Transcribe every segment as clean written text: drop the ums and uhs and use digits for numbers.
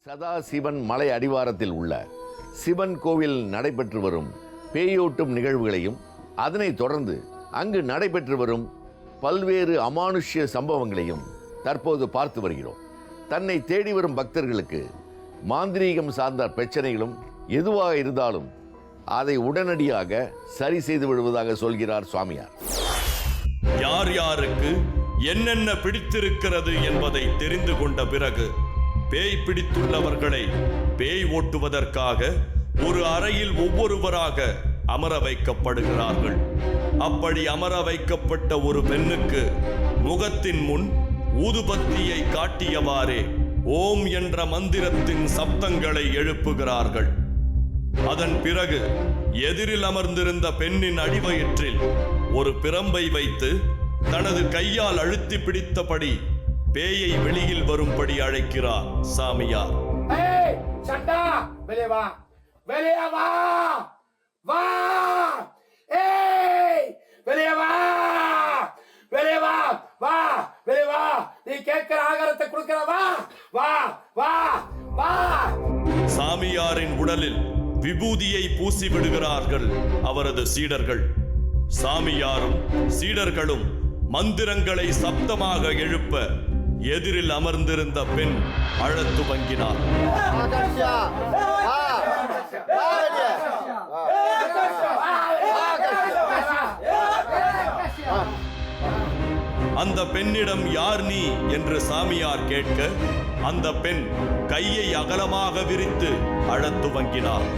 சதாசிவன் மலை அடிவாரத்தில் உள்ள சிவன் கோவில் நடைபெற்று வரும் பேயோட்டும் நிகழ்வுகளையும் அதனைத் தொடர்ந்து அங்கு நடைபெற்று வரும் பல்வேறு அமானுஷ்ய சம்பவங்களையும் தற்போது பார்த்து வருகிறோம். தன்னை தேடி வரும் பக்தர்களுக்கு மாந்திரீகம் சார்ந்த பிரச்சனைகளும் எதுவாக இருந்தாலும் அதை உடனடியாக சரி செய்து விடுவதாக சொல்கிறார் சுவாமியார். யார் யாருக்கு என்னென்ன பிடித்திருக்கிறது என்பதை தெரிந்து கொண்ட பிறகு பேய் பிடித்துள்ளவர்களை பேய் ஓட்டுவதற்காக ஒரு அறையில் ஒவ்வொருவராக அமர வைக்கப்படுகிறார்கள். அப்படி அமர வைக்கப்பட்ட ஒரு பெண்ணுக்கு முகத்தின் முன் ஊதுபத்தியை காட்டியவாறே ஓம் என்ற மந்திரத்தின் சப்தங்களை எழுப்புகிறார்கள். அதன் பிறகு எதிரில் அமர்ந்திருந்த பெண்ணின் அடிவயிற்றில் ஒரு பிரம்பை வைத்து தனது கையால் அழுத்தி பிடித்தபடி பேயை வெளியில் வரும்படி அழைக்கிறார் சாமியார். சாமியாரின் உடலில் விபூதியை பூசி விடுகிறார்கள் அவரது சீடர்கள். சாமியாரும் சீடர்களும் மந்திரங்களை சப்தமாக எழுப்ப எதிரில் அமர்ந்திருந்த பெண் அழத் துவங்கினார். அந்த பெண்ணிடம் யார் நீ என்று சாமியார் கேட்க அந்த பெண் கையை அகலமாக விரித்து அழத் துவங்கினார்.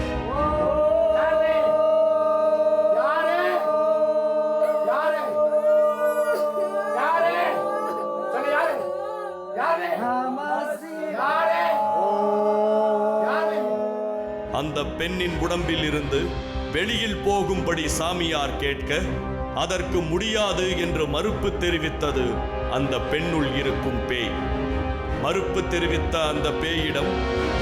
அந்த பெண்ணின் உடம்பில் இருந்து வெளியில் போகும்படி சாமியார் கேட்க அதற்கு முடியாது என்று மறுப்பு தெரிவித்தது அந்த பெண்ணுள் இருக்கும் பேய். மறுப்பு தெரிவித்த அந்த பேயிடம்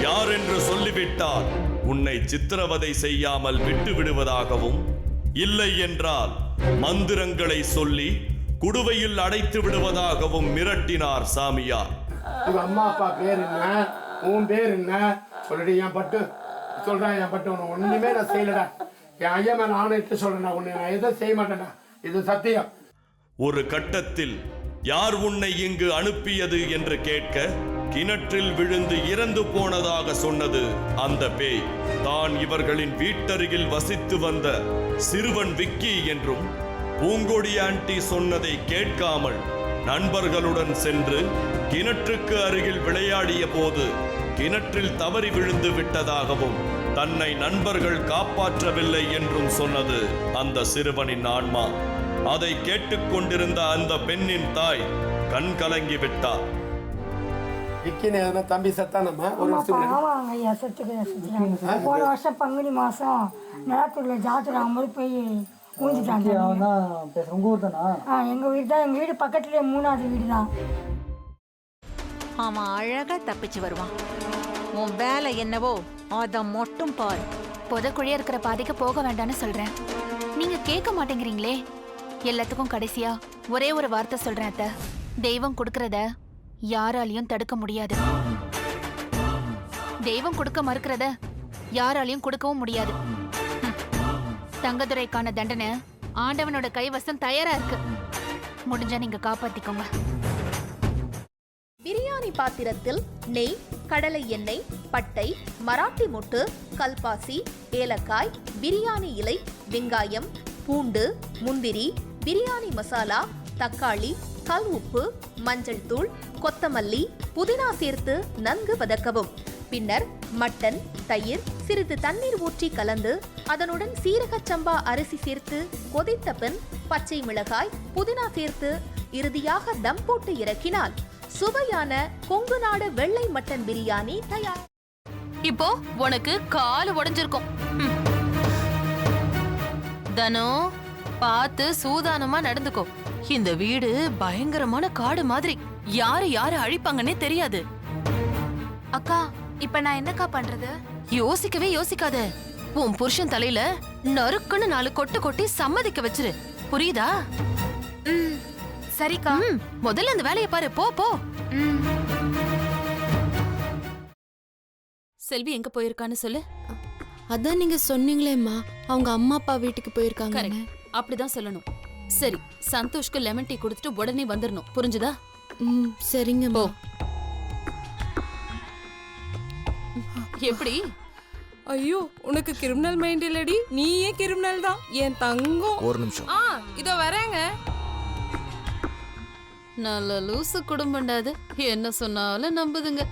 யார் என்று சொல்லிவிட்டால் உன்னை சித்திரவதை செய்யாமல் விட்டு விடுவதாகவும், இல்லை என்றால் மந்திரங்களை சொல்லி குடுவையில் அடைத்து விடுவதாகவும் மிரட்டினார் சாமியார். அம்மா அப்பா பேர் என்ன, உன் பேர் என்ன சொல்லிட்டு என் பட்டு சொல்றேன். என் பட்டு ஒண்ணுமே நான் செய்யலடா. என் ஐயா மேல ஆணையிட்டு சொல்றேன். உன்னை நான் எதுவும் செய்ய மாட்டேன்டா. இது சத்தியம். ஒரு கட்டத்தில் யார் உன்னை இங்கு அனுப்பியது என்று கேட்க கிணற்றில் விழுந்து இறந்து போனதாக சொன்னது அந்த பேய். தான் இவர்களின் வீட்டருகில் வசித்து வந்த சிறுவன் விக்கி என்றும் பூங்கொடி ஆண்டி சொன்னதை கேட்காமல் நண்பர்களுடன் சென்று கிணற்றுக்கு அருகில் விளையாடிய போது கிணற்றில் தவறி விழுந்து விட்டதாகவும் தன்னை நண்பர்கள் காப்பாற்றவில்லை என்றும் சொன்னது அந்த சிறுவனின் ஆன்மா. அதை கேட்டுக்கொண்டிருந்த அந்த பெண்ணின் தாய் கண் கலங்கி விட்டார். தம்பி சத்தானம்மா போன வருஷம் பங்குனி மாசம் நிலத்தூர்ல ஜாத்திரை ஆகும்போது போய் ஊஞ்சிட்டாங்க. எங்க வீடு தான், எங்க வீடு பக்கத்துலயே 3வது வீடு தான். அவன் அழகா தப்பிச்சு வருவான். உன் வேலை என்னவோ அத மட்டும் பாரு. புதக்குழியா இருக்கிற பாதைக்கு போக வேண்டாம்னு சொல்றேன். நீங்க கேட்க மாட்டேங்கிறீங்களே. எல்லாத்துக்கும் கடைசியா ஒரே ஒரு வார்த்தை சொல்றேன் அத்தை. தெய்வம் கொடுக்கறத யாராலையும் தடுக்க முடியாது. தெய்வம் கொடுக்க மறுக்கிறத யாராலையும் கொடுக்கவும் முடியாது. தங்கதுரைக்கான தண்டனை ஆண்டவனோட கைவசம் தயாரா இருக்கு. முடிஞ்சா நீங்க காப்பாத்திக்கோங்க. பிரியாணி பாத்திரத்தில் நெய், கடலை எண்ணெய், பட்டை, மராட்டி மொட்டு, கல்பாசி, ஏலக்காய், பிரியாணி இலை, வெங்காயம், பூண்டு, முந்திரி, பிரியாணி மசாலா, தக்காளி, கல் உப்பு, மஞ்சள் தூள், கொத்தமல்லி, புதினா சேர்த்து நன்கு வதக்கவும். பின்னர் மட்டன், தயிர், சிறிது தண்ணீர் ஊற்றி கலந்து அதனுடன் சீரக சம்பா அரிசி சேர்த்து கொதித்த பின் பச்சை மிளகாய், புதினா சேர்த்து இறுதியாக தம் போட்டு இறக்கினால் சுவையான கொங்கு நாடு வெள்ளை மட்டன் பிரியாணி தயார். இப்போ உனக்கு கால் உடைஞ்சிருக்கும். தனோ பார்த்து சூதானமா நடந்துக்கோ. இந்த வீடு பயங்கரமான காடு மாதிரி. யாரு அழிப்பாங்கன்னே தெரியாது. அக்கா, இப்ப நான் என்னக்கா பண்றது? யோசிக்கவே யோசிக்காத. உன் புருஷன் தலையில நறுக்குன்னு 4 கொட்டு கொட்டி சம்மதிக்க வச்சிரு. புரியுதா? சரிக்கா. முதல்ல அந்த வேலையை பாரு. போ. செல்வி எங்க போயிருக்கான்னு சொல்லு. அதான் நீங்க சொன்னீங்களேம்மா அவங்க அம்மா அப்பா வீட்டுக்கு போயிருக்காங்க. கரெக்ட், அப்படிதான் சொல்லணும். சரி, சந்தோஷ்க்கு லெமன் டீ கொடுத்துட்டு உடனே வந்துடணும், புரிஞ்சுதா? சரிங்கம்மா. எப்படி? ஐயோ, உனக்கு கிரிமினல் மைண்ட் இல்லடி, நீயே கிரிமினல் தான் என் தங்கம். ஒரு நிமிஷம். இதோ வரேங்க. நல்ல லூசு குடும்பம்டாது, என்ன சொன்னாலும் நம்புதுங்க.